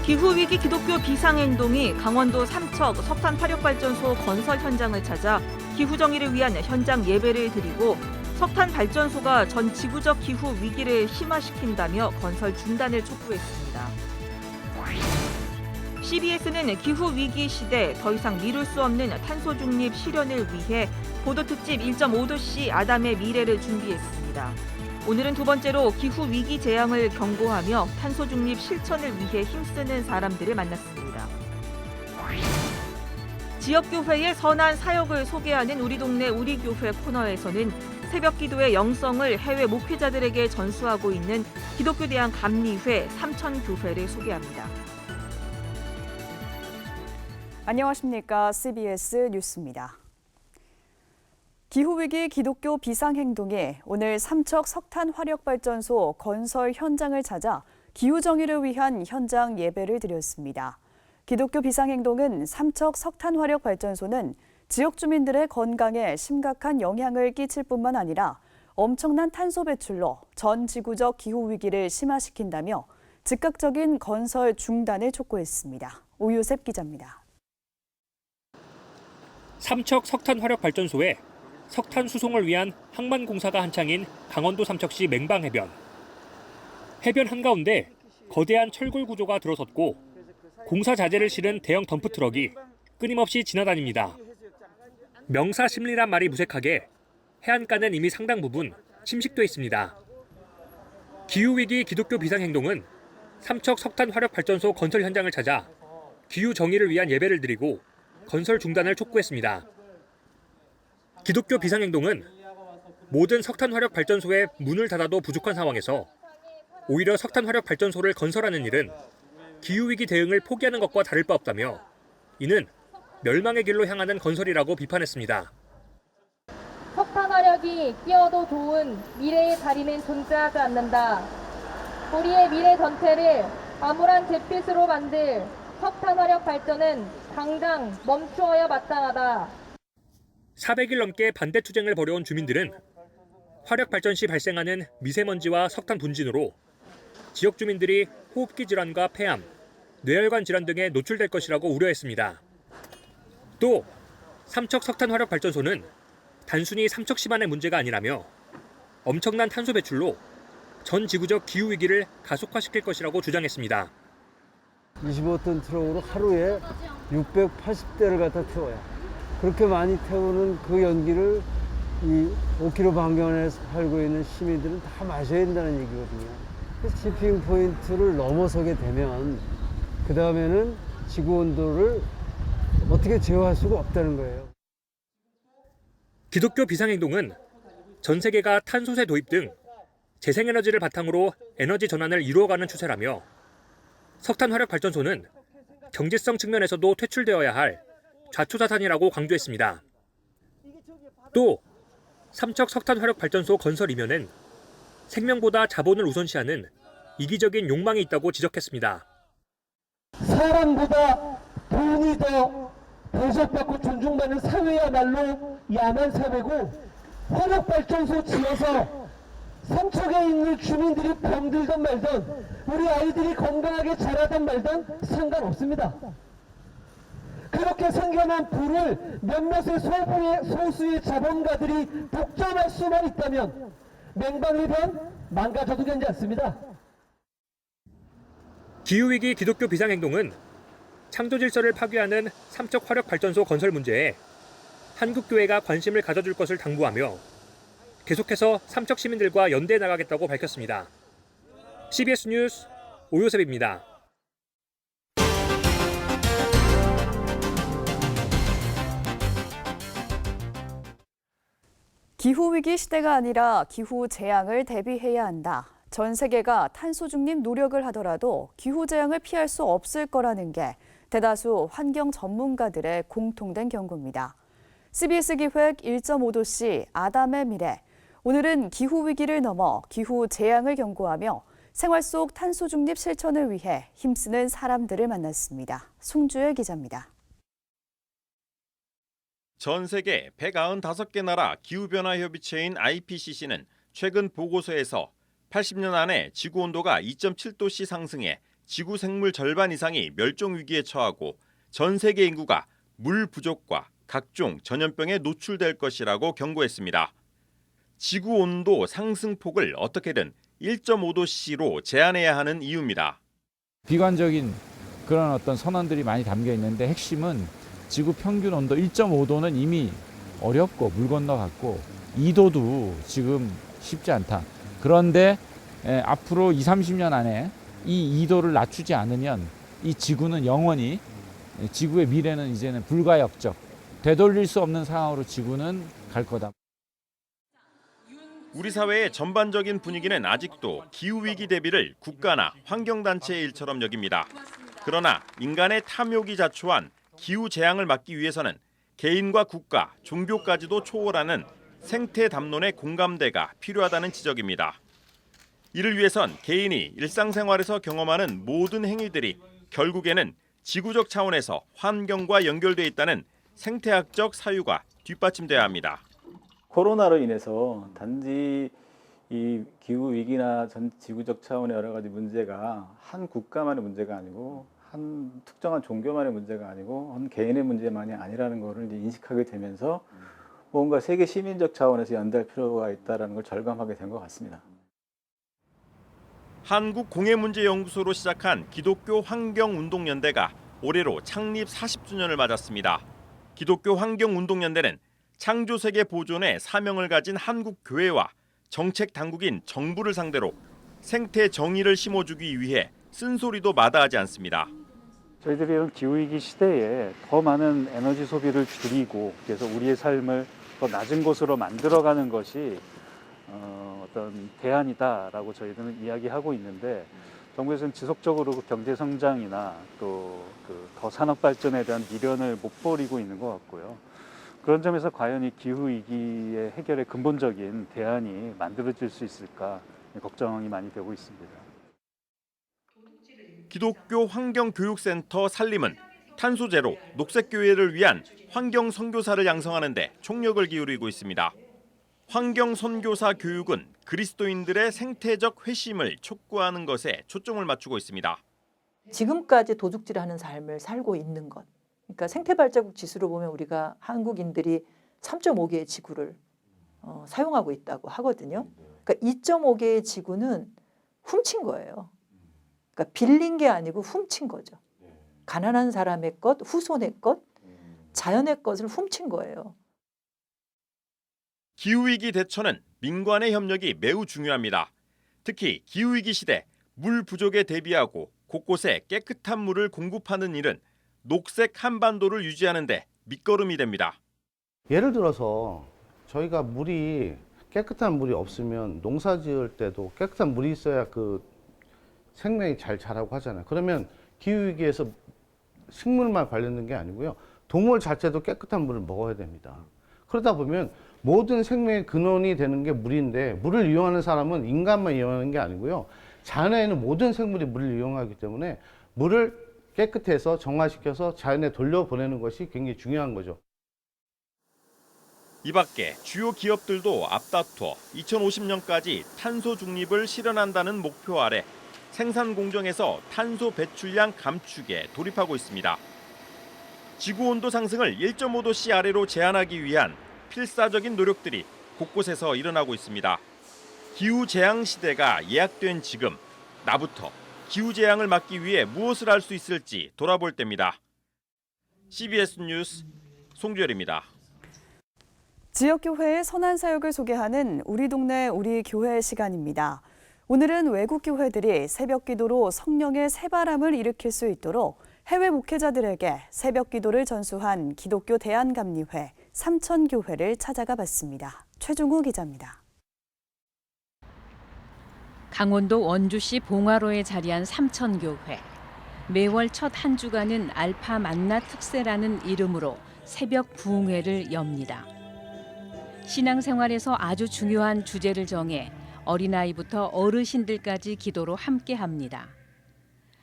기후위기 기독교 비상행동이 강원도 삼척 석탄 화력발전소 건설 현장을 찾아 기후정의를 위한 현장 예배를 드리고 석탄 발전소가 전 지구적 기후 위기를 심화시킨다며 건설 중단을 촉구했습니다. CBS는 기후위기 시대 더 이상 미룰 수 없는 탄소 중립 실현을 위해 보도특집 1.5도씨 아담의 미래를 준비했습니다. 오늘은 두 번째로 기후위기 재앙을 경고하며 탄소 중립 실천을 위해 힘쓰는 사람들을 만났습니다. 지역교회의 선한 사역을 소개하는 우리 동네 우리 교회 코너에서는 새벽 기도의 영성을 해외 목회자들에게 전수하고 있는 기독교 대한 감리회 삼천교회를 소개합니다. 안녕하십니까. CBS 뉴스입니다. 기후위기 기독교 비상행동이 오늘 삼척 석탄 화력발전소 건설 현장을 찾아 기후정의를 위한 현장 예배를 드렸습니다. 기독교 비상행동은 삼척 석탄 화력발전소는 지역 주민들의 건강에 심각한 영향을 끼칠 뿐만 아니라 엄청난 탄소 배출로 전 지구적 기후위기를 심화시킨다며 즉각적인 건설 중단을 촉구했습니다. 오유셉 기자입니다. 삼척 석탄 화력발전소에 석탄 수송을 위한 항만 공사가 한창인 강원도 삼척시 맹방해변. 해변 한가운데 거대한 철골 구조가 들어섰고 공사 자재를 실은 대형 덤프트럭이 끊임없이 지나다닙니다. 명사심리란 말이 무색하게 해안가는 이미 상당 부분 침식돼 있습니다. 기후위기 기독교 비상행동은 삼척 석탄 화력발전소 건설 현장을 찾아 기후 정의를 위한 예배를 드리고 건설 중단을 촉구했습니다. 기독교 비상행동은 모든 석탄 화력 발전소에 문을 닫아도 부족한 상황에서 오히려 석탄 화력 발전소를 건설하는 일은 기후위기 대응을 포기하는 것과 다를 바 없다며 이는 멸망의 길로 향하는 건설이라고 비판했습니다. 석탄 화력이 끼어도 좋은 미래의 자리는 존재하지 않는다. 우리의 미래 전체를 암울한 잿빛으로 만들 석탄 화력 발전은 당장 멈추어야 마땅하다. 400일 넘게 반대 투쟁을 벌여온 주민들은 화력 발전 시 발생하는 미세먼지와 석탄 분진으로 지역 주민들이 호흡기 질환과 폐암, 뇌혈관 질환 등에 노출될 것이라고 우려했습니다. 또 삼척 석탄 화력 발전소는 단순히 삼척시만의 문제가 아니라며 엄청난 탄소 배출로 전 지구적 기후 위기를 가속화시킬 것이라고 주장했습니다. 25톤 트럭으로 하루에 680대를 갖다 태워요. 그렇게 많이 태우는 그 연기를 이 5km 반경에 살고 있는 시민들은 다 마셔야 된다는 얘기거든요. 티핑 포인트를 넘어서게 되면 그 다음에는 지구 온도를 어떻게 제어할 수가 없다는 거예요. 기독교 비상행동은 전 세계가 탄소세 도입 등 재생에너지를 바탕으로 에너지 전환을 이루어가는 추세라며 석탄 화력 발전소는 경제성 측면에서도 퇴출되어야 할 좌초자산이라고 강조했습니다. 또 삼척 석탄 화력 발전소 건설 이면엔 생명보다 자본을 우선시하는 이기적인 욕망이 있다고 지적했습니다. 사람보다 돈이 더 대접받고 존중받는 사회야말로 야만 사회고 화력 발전소 지어서 삼척에 있는 주민들이 병들던 말던 우리 아이들이 건강하게 자라던 말던 상관없습니다. 그렇게 생겨난 불을 몇몇의 소수의 자본가들이 독점할 수만 있다면 맹방해변 망가져도 괜찮습니다. 기후위기 기독교 비상행동은 창조 질서를 파괴하는 삼척 화력 발전소 건설 문제에 한국교회가 관심을 가져줄 것을 당부하며 계속해서 삼척 시민들과 연대해 나가겠다고 밝혔습니다. CBS 뉴스 오요셉입니다. 기후위기 시대가 아니라 기후 재앙을 대비해야 한다. 전 세계가 탄소 중립 노력을 하더라도 기후 재앙을 피할 수 없을 거라는 게 대다수 환경 전문가들의 공통된 경고입니다. CBS 기획 1.5도씨 아담의 미래. 오늘은 기후위기를 넘어 기후 재앙을 경고하며 생활 속 탄소 중립 실천을 위해 힘쓰는 사람들을 만났습니다. 송주열 기자입니다. 전 세계 195개 나라 기후변화 협의체인 IPCC는 최근 보고서에서 80년 안에 지구 온도가 2.7도씨 상승해 지구 생물 절반 이상이 멸종 위기에 처하고 전 세계 인구가 물 부족과 각종 전염병에 노출될 것이라고 경고했습니다. 지구 온도 상승폭을 어떻게든 1.5도씨로 제한해야 하는 이유입니다. 비관적인 그런 어떤 선언들이 많이 담겨 있는데 핵심은 지구 평균 온도 1.5도는 이미 어렵고 물 건너갔고 2도도 지금 쉽지 않다. 그런데 앞으로 20, 30년 안에 이 2도를 낮추지 않으면 이 지구는 영원히 지구의 미래는 이제는 불가역적, 되돌릴 수 없는 상황으로 지구는 갈 거다. 우리 사회의 전반적인 분위기는 아직도 기후위기 대비를 국가나 환경단체의 일처럼 여깁니다. 그러나 인간의 탐욕이 자초한 기후재앙을 막기 위해서는 개인과 국가, 종교까지도 초월하는 생태 담론의 공감대가 필요하다는 지적입니다. 이를 위해선 개인이 일상생활에서 경험하는 모든 행위들이 결국에는 지구적 차원에서 환경과 연결돼 있다는 생태학적 사유가 뒷받침돼야 합니다. 코로나로 인해서 단지 이 기후 위기나 전 지구적 차원의 여러 가지 문제가 한 국가만의 문제가 아니고 한 특정한 종교만의 문제가 아니고 한 개인의 문제만이 아니라는 것을 이제 인식하게 되면서 뭔가 세계 시민적 차원에서 연대할 필요가 있다는 걸 절감하게 된 것 같습니다. 한국공해문제연구소로 시작한 기독교 환경운동연대가 올해로 창립 40주년을 맞았습니다. 기독교 환경운동연대는 창조세계 보존의 사명을 가진 한국 교회와 정책 당국인 정부를 상대로 생태 정의를 심어주기 위해 쓴소리도 마다하지 않습니다. 저희들이 이런 기후위기 시대에 더 많은 에너지 소비를 줄이고 그래서 우리의 삶을 더 낮은 곳으로 만들어가는 것이 어떤 대안이다라고 저희들은 이야기하고 있는데 정부에서는 지속적으로 경제 성장이나 또 더 산업 발전에 대한 미련을 못 버리고 있는 것 같고요. 그런 점에서 과연 이 기후위기의 해결의 근본적인 대안이 만들어질 수 있을까 걱정이 많이 되고 있습니다. 기독교 환경교육센터 살림은 탄소제로 녹색교회를 위한 환경선교사를 양성하는 데 총력을 기울이고 있습니다. 환경선교사 교육은 그리스도인들의 생태적 회심을 촉구하는 것에 초점을 맞추고 있습니다. 지금까지 도둑질하는 삶을 살고 있는 것. 그러니까 생태발자국 지수로 보면 우리가 한국인들이 3.5개의 지구를 사용하고 있다고 하거든요. 그러니까 2.5개의 지구는 훔친 거예요. 그러니까 빌린 게 아니고 훔친 거죠. 가난한 사람의 것, 후손의 것, 자연의 것을 훔친 거예요. 기후위기 대처는 민관의 협력이 매우 중요합니다. 특히 기후위기 시대 물 부족에 대비하고 곳곳에 깨끗한 물을 공급하는 일은 녹색 한반도를 유지하는 데 밑거름이 됩니다. 예를 들어서 저희가 물이 깨끗한 물이 없으면 농사 지을 때도 깨끗한 물이 있어야 그 생명이 잘 자라고 하잖아요. 그러면 기후위기에서 식물만 관련된 게 아니고요. 동물 자체도 깨끗한 물을 먹어야 됩니다. 그러다 보면 모든 생명의 근원이 되는 게 물인데 물을 이용하는 사람은 인간만 이용하는 게 아니고요. 자연에 있는 모든 생물이 물을 이용하기 때문에 물을 깨끗해서 정화시켜서 자연에 돌려보내는 것이 굉장히 중요한 거죠. 이 밖에 주요 기업들도 앞다투어 2050년까지 탄소 중립을 실현한다는 목표 아래 생산 공정에서 탄소 배출량 감축에 돌입하고 있습니다. 지구온도 상승을 1.5도씨 아래로 제한하기 위한 필사적인 노력들이 곳곳에서 일어나고 있습니다. 기후재앙 시대가 예약된 지금 나부터 기후재앙을 막기 위해 무엇을 할 수 있을지 돌아볼 때입니다. CBS 뉴스 송주열입니다. 지역교회의 선한 사역을 소개하는 우리 동네 우리 교회 시간입니다. 오늘은 외국 교회들이 새벽 기도로 성령의 새바람을 일으킬 수 있도록 해외 목회자들에게 새벽 기도를 전수한 기독교 대안감리회 삼천교회를 찾아가 봤습니다. 최중우 기자입니다. 강원도 원주시 봉화로에 자리한 삼천교회. 매월 첫 한 주간은 알파 만나 특세라는 이름으로 새벽 부흥회를 엽니다. 신앙생활에서 아주 중요한 주제를 정해 어린아이부터 어르신들까지 기도로 함께합니다.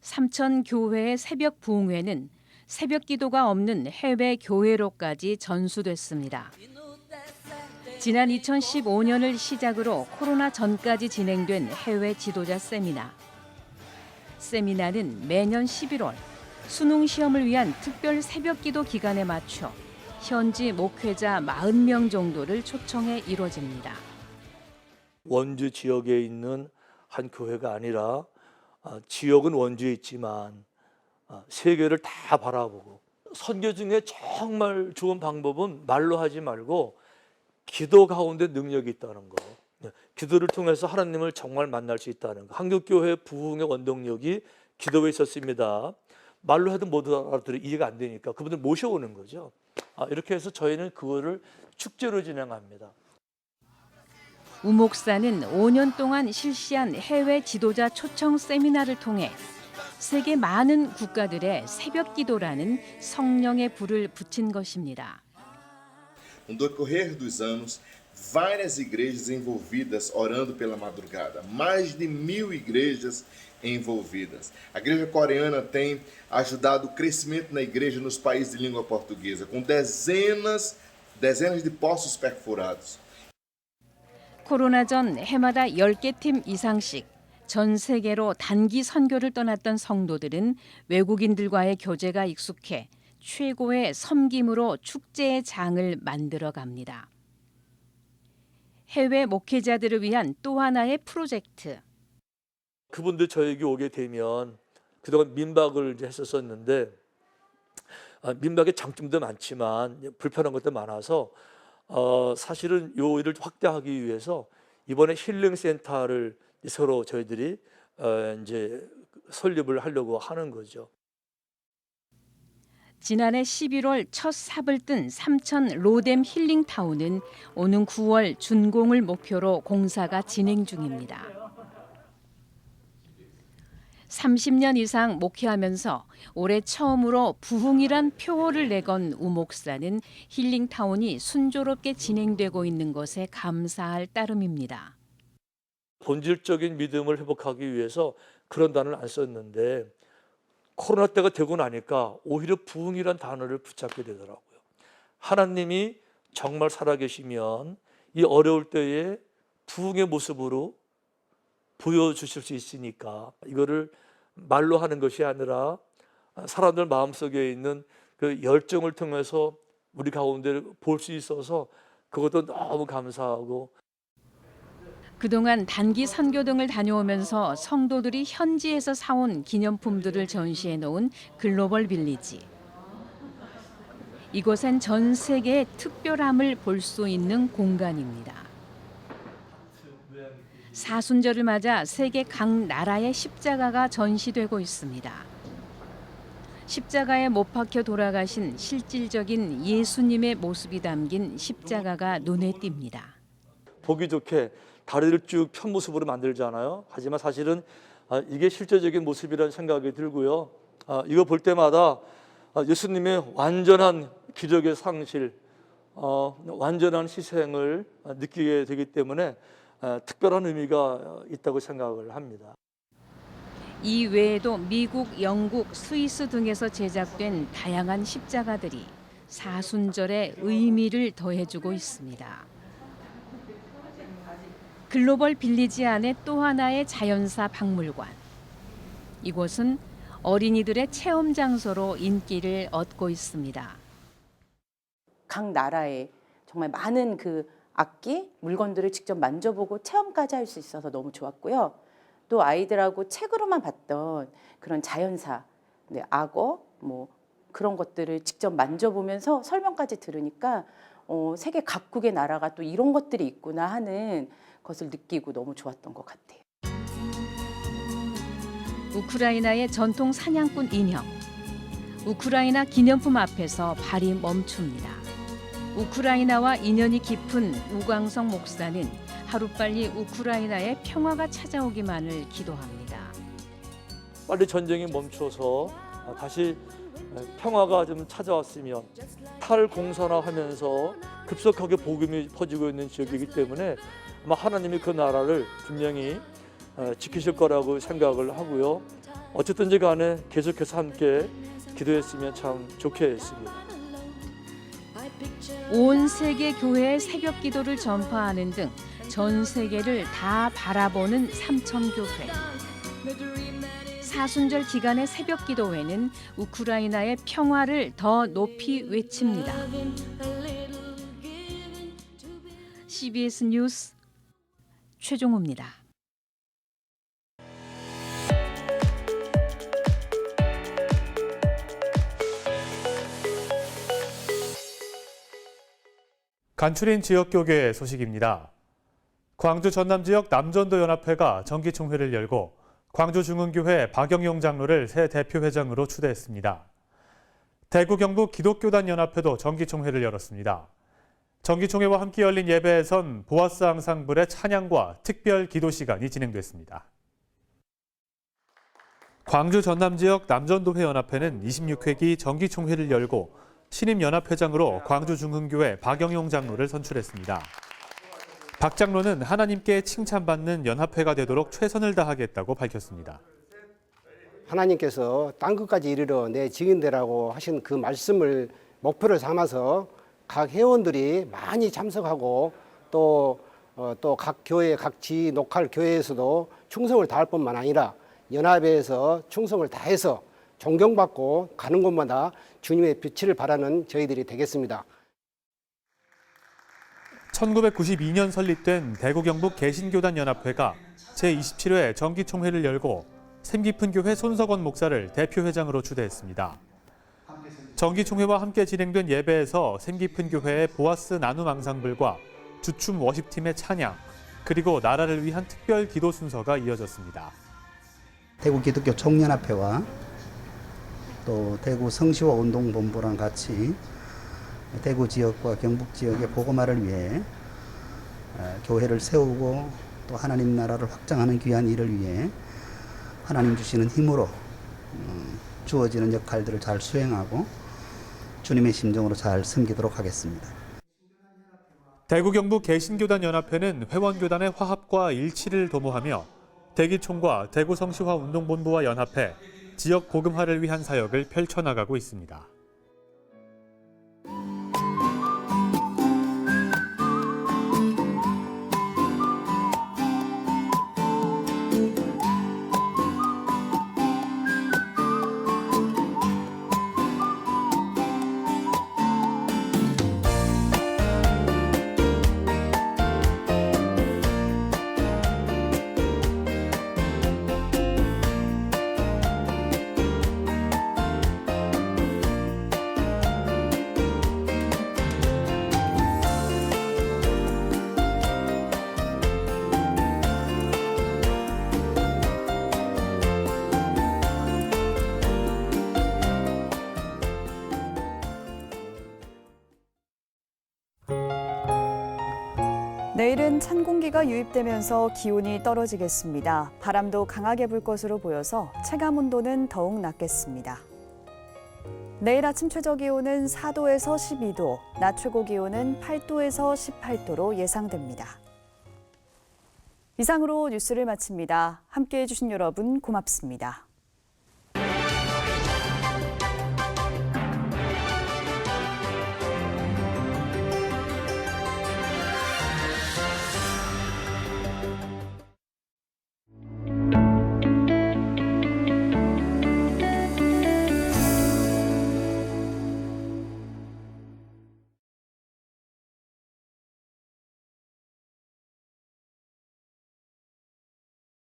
삼천교회의 새벽 부흥회는 새벽 기도가 없는 해외 교회로까지 전수됐습니다. 지난 2015년을 시작으로 코로나 전까지 진행된 해외 지도자 세미나. 세미나는 매년 11월 수능 시험을 위한 특별 새벽기도 기간에 맞춰 현지 목회자 40명 정도를 초청해 이뤄집니다. 원주 지역에 있는 한 교회가 아니라 지역은 원주에 있지만 세계를 다 바라보고, 선교 중에 정말 좋은 방법은 말로 하지 말고 기도 가운데 능력이 있다는 거. 기도를 통해서 하나님을 정말 만날 수 있다는 거. 한국교회 부흥의 원동력이 기도에 있었습니다. 말로 해도 못 알아들어 이해가 안 되니까 그분들 모셔오는 거죠. 이렇게 해서 저희는 그거를 축제로 진행합니다. 우 목사는 5년 동안 실시한 해외 지도자 초청 세미나를 통해 세계 많은 국가들의 새벽 기도라는 성령의 불을 붙인 것입니다. No decorrer dos anos, várias igrejas envolvidas orando pela madrugada. Mais de 1000 igrejas envolvidas. A igreja coreana tem ajudado o crescimento na igreja nos países de língua portuguesa, com dezenas de poços perfurados. 코로나 전 해마다 10개 팀 이상씩 전 세계로 단기 선교를 떠났던 성도들은 외국인들과의 교제가 익숙해 최고의 섬김으로 축제의 장을 만들어 갑니다. 해외 목회자들을 위한 또 하나의 프로젝트. 그분들 저에게 오게 되면 그동안 민박을 이제 했었었는데 민박의 장점도 많지만 불편한 것도 많아서 사실은 요 일을 확대하기 위해서 이번에 힐링 센터를 서로 저희들이 이제 설립을 하려고 하는 거죠. 지난해 11월 첫 삽을 뜬 삼천 로뎀 힐링타운은 오는 9월 준공을 목표로 공사가 진행 중입니다. 30년 이상 목회하면서 올해 처음으로 부흥이란 표어를 내건 우 목사는 힐링타운이 순조롭게 진행되고 있는 것에 감사할 따름입니다. 본질적인 믿음을 회복하기 위해서 그런 단어를 안 썼는데 코로나 때가 되고 나니까 오히려 부흥이란 단어를 붙잡게 되더라고요. 하나님이 정말 살아계시면 이 어려울 때에 부흥의 모습으로 보여주실 수 있으니까 이거를 말로 하는 것이 아니라 사람들 마음속에 있는 그 열정을 통해서 우리 가운데 볼 수 있어서 그것도 너무 감사하고, 그동안 단기 선교 등을 다녀오면서 성도들이 현지에서 사온 기념품들을 전시해 놓은 글로벌 빌리지. 이곳엔 전 세계의 특별함을 볼 수 있는 공간입니다. 사순절을 맞아 세계 각 나라의 십자가가 전시되고 있습니다. 십자가에 못 박혀 돌아가신 실질적인 예수님의 모습이 담긴 십자가가 눈에 띕니다. 보기 좋게 다리를 쭉 편 모습으로 만들잖아요. 하지만 사실은 이게 실제적인 모습이라는 생각이 들고요. 이거 볼 때마다 예수님의 완전한 기적의 상실, 완전한 희생을 느끼게 되기 때문에 특별한 의미가 있다고 생각을 합니다. 이 외에도 미국, 영국, 스위스 등에서 제작된 다양한 십자가들이 사순절의 의미를 더해주고 있습니다. 글로벌 빌리지 안에 또 하나의 자연사 박물관. 이곳은 어린이들의 체험 장소로 인기를 얻고 있습니다. 각 나라의 정말 많은 그 악기, 물건들을 직접 만져보고 체험까지 할 수 있어서 너무 좋았고요. 또 아이들하고 책으로만 봤던 그런 자연사, 악어, 뭐 그런 것들을 직접 만져보면서 설명까지 들으니까 세계 각국의 나라가 또 이런 것들이 있구나 하는 것을 느끼고 너무 좋았던 것 같아요. 우크라이나의 전통 사냥꾼 인형. 우크라이나 기념품 앞에서 발이 멈춥니다. 우크라이나와 인연이 깊은 우광석 목사는 하루빨리 우크라이나의 평화가 찾아오기만을 기도합니다. 빨리 전쟁이 멈춰서 다시 평화가 좀 찾아왔으면, 탈공산화하면서 급속하게 복음이 퍼지고 있는 지역이기 때문에 아마 하나님이 그 나라를 분명히 지키실 거라고 생각을 하고요. 어쨌든지 간에 계속해서 함께 기도했으면 참 좋겠습니다. 온 세계 교회의 새벽 기도를 전파하는 등 전 세계를 다 바라보는 삼천교회. 사순절 기간의 새벽 기도회는 우크라이나의 평화를 더 높이 외칩니다. CBS 뉴스 최종호입니다. 간추린 지역교계 소식입니다. 광주 전남 지역 남전도 연합회가 정기총회를 열고 광주 중흥교회 박영용 장로를 새 대표회장으로 추대했습니다. 대구 경북 기독교단 연합회도 정기총회를 열었습니다. 정기총회와 함께 열린 예배에선 보아스 앙상블의 찬양과 특별 기도 시간이 진행됐습니다. 광주 전남 지역 남전도회 연합회는 26회기 정기총회를 열고 신임 연합회장으로 광주 중흥교회 박영용 장로를 선출했습니다. 박 장로는 하나님께 칭찬받는 연합회가 되도록 최선을 다하겠다고 밝혔습니다. 하나님께서 땅끝까지 이르러 내 증인되라고 하신 그 말씀을 목표를 삼아서 각 회원들이 많이 참석하고 또 각 교회, 각 지 녹할 교회에서도 충성을 다할 뿐만 아니라 연합회에서 충성을 다해서 존경받고 가는 곳마다 주님의 빛을 발하는 저희들이 되겠습니다. 1992년 설립된 대구 경북 개신교단 연합회가 제27회 정기총회를 열고 샘깊은 교회 손석원 목사를 대표회장으로 추대했습니다. 정기총회와 함께 진행된 예배에서 샘깊은 교회의 보아스 나눔 앙상블과 주춤 워십팀의 찬양, 그리고 나라를 위한 특별 기도 순서가 이어졌습니다. 대구 기독교 총연합회와 또 대구 성시화 운동본부랑 같이 대구 지역과 경북 지역의 복음화를 위해 교회를 세우고 또 하나님 나라를 확장하는 귀한 일을 위해 하나님 주시는 힘으로 주어지는 역할들을 잘 수행하고 주님의 심정으로 잘 섬기도록 하겠습니다. 대구 경북 개신교단 연합회는 회원교단의 화합과 일치를 도모하며 대기총과 대구 성시화 운동본부와 연합해 지역 복음화를 위한 사역을 펼쳐나가고 있습니다. 내일은 찬 공기가 유입되면서 기온이 떨어지겠습니다. 바람도 강하게 불 것으로 보여서 체감 온도는 더욱 낮겠습니다. 내일 아침 최저 기온은 4도에서 12도, 낮 최고 기온은 8도에서 18도로 예상됩니다. 이상으로 뉴스를 마칩니다. 함께해 주신 여러분 고맙습니다.